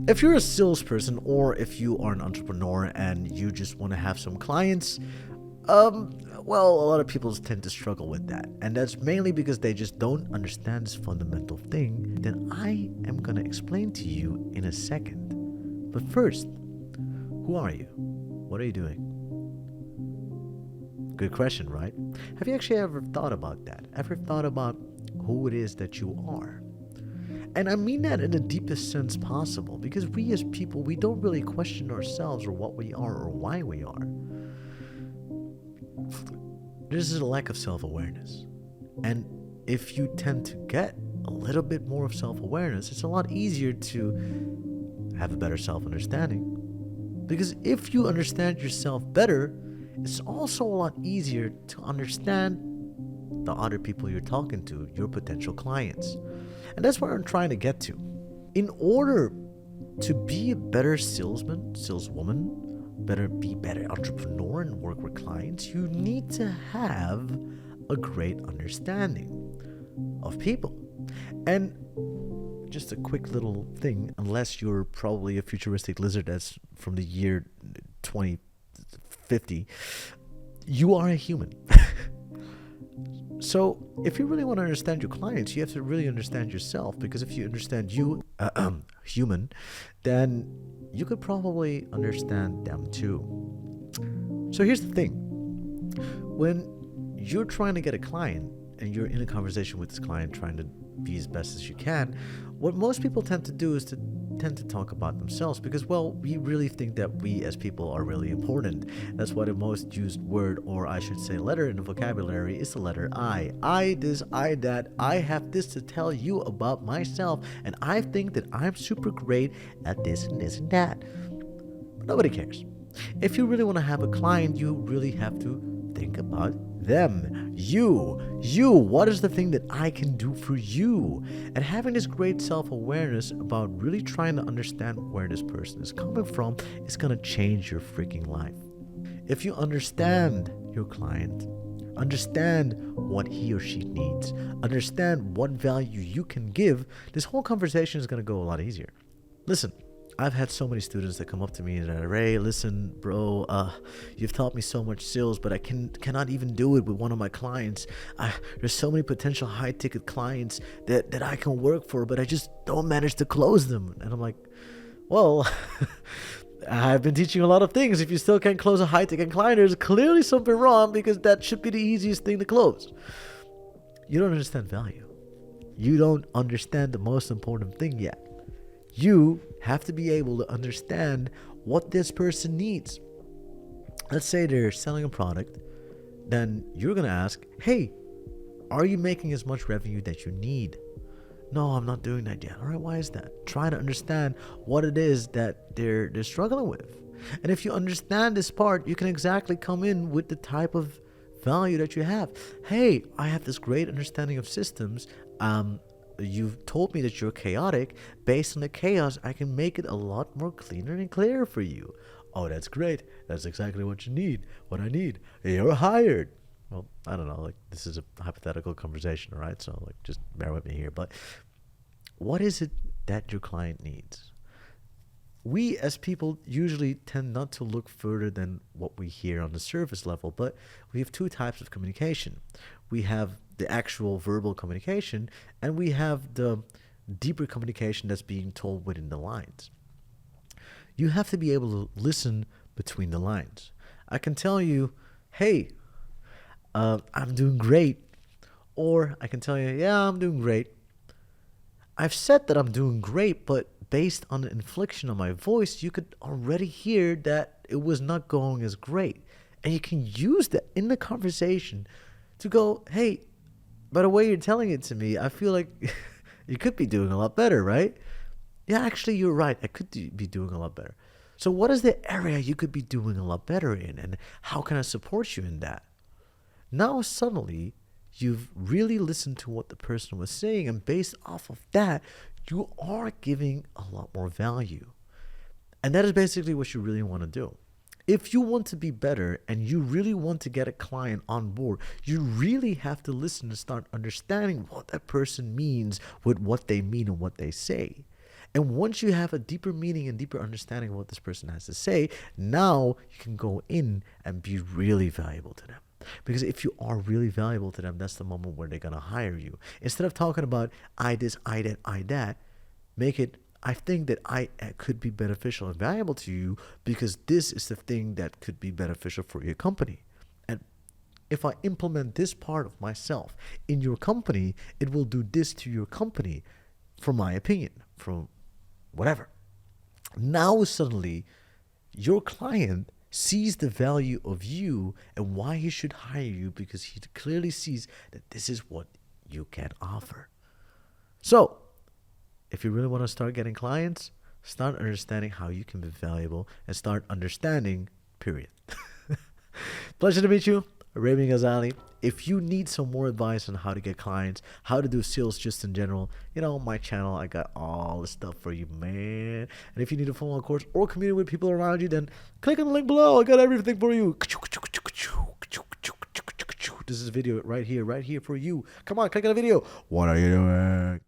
If you're a salesperson or if you are an entrepreneur and you just want to have some clients, well, a lot of people tend to struggle with that. And that's mainly because they just don't understand this fundamental thing that I am going to explain to you in a second. But first, who are you? What are you doing? Good question, right? Have you actually ever thought about that? Ever thought about who it is that you are? And I mean that in the deepest sense possible, because we as people, we don't really question ourselves or what we are or why we are. This is a lack of self-awareness. And if you tend to get a little bit more of self-awareness, it's a lot easier to have a better self-understanding. Because if you understand yourself better, it's also a lot easier to understand the other people you're talking to, your potential clients. And that's what I'm trying to get to. In order to be a better salesman, saleswoman, be better entrepreneur and work with clients, you need to have a great understanding of people. And just a quick little thing, unless you're probably a futuristic lizard that's from the year 2050, you are a human. So if you really want to understand your clients, you have to really understand yourself, because if you understand you, human, then you could probably understand them too. So here's the thing. When you're trying to get a client and you're in a conversation with this client trying to be as best as you can, what most people tend to do is to tend to talk about themselves, because, well, we really think that we as people are really important. That's why the most used word, or I should say letter in the vocabulary, is the letter I. I this, I that, I have this to tell you about myself, and I think that I'm super great at this and this and that. But nobody cares. If you really want to have a client, you really have to think about them. You, what is the thing that I can do for you? And having this great self-awareness about really trying to understand where this person is coming from is going to change your freaking life. If you understand your client, understand what he or she needs, understand what value you can give, this whole conversation is going to go a lot easier. Listen, I've had so many students that come up to me and are, Ray, listen, bro, you've taught me so much sales, but I cannot even do it with one of my clients. There's so many potential high-ticket clients that I can work for, but I just don't manage to close them. And I'm like, well, I've been teaching a lot of things. If you still can't close a high-ticket client, there's clearly something wrong, because that should be the easiest thing to close. You don't understand value. You don't understand the most important thing yet. You have to be able to understand what this person needs. Let's say they're selling a product, then you're going to ask, hey, are you making as much revenue that you need? No, I'm not doing that yet. All right, why is that? Try to understand what it is that they're struggling with. And if you understand this part, you can exactly come in with the type of value that you have. Hey, I have this great understanding of systems. You've told me that you're chaotic. Based on the chaos, I can make it a lot more cleaner and clearer for you. Oh, that's great. That's exactly what you need. What I need. You're hired. Well, I don't know. Like, this is a hypothetical conversation, all right? So, like, just bear with me here. But what is it that your client needs? We as people usually tend not to look further than what we hear on the surface level, but we have two types of communication. We have the actual verbal communication, and we have the deeper communication that's being told within the lines. You have to be able to listen between the lines. I can tell you, hey, I'm doing great. Or I can tell you, yeah, I'm doing great. I've said that I'm doing great, but based on the inflection of my voice, you could already hear that it was not going as great. And you can use that in the conversation to go, hey, by the way you're telling it to me, I feel like you could be doing a lot better, right? Yeah, actually, you're right. I could be doing a lot better. So what is the area you could be doing a lot better in? And how can I support you in that? Now, suddenly, you've really listened to what the person was saying. And based off of that, you are giving a lot more value. And that is basically what you really want to do. If you want to be better and you really want to get a client on board, you really have to listen and start understanding what that person means with what they mean and what they say. And once you have a deeper meaning and deeper understanding of what this person has to say, now you can go in and be really valuable to them. Because if you are really valuable to them, that's the moment where they're going to hire you. Instead of talking about I this, I that, I that, make it I think that I could be beneficial and valuable to you because this is the thing that could be beneficial for your company. And if I implement this part of myself in your company, it will do this to your company, from my opinion, from whatever. Now suddenly your client sees the value of you and why he should hire you, because he clearly sees that this is what you can offer. So if you really want to start getting clients, start understanding how you can be valuable and start understanding, period. Pleasure to meet you, Remy Ghazali. If you need some more advice on how to get clients, how to do sales just in general, my channel, I got all the stuff for you, man. And if you need a full-on course or community with people around you, then click on the link below. I got everything for you. This is a video right here for you. Come on, click on the video. What are you doing?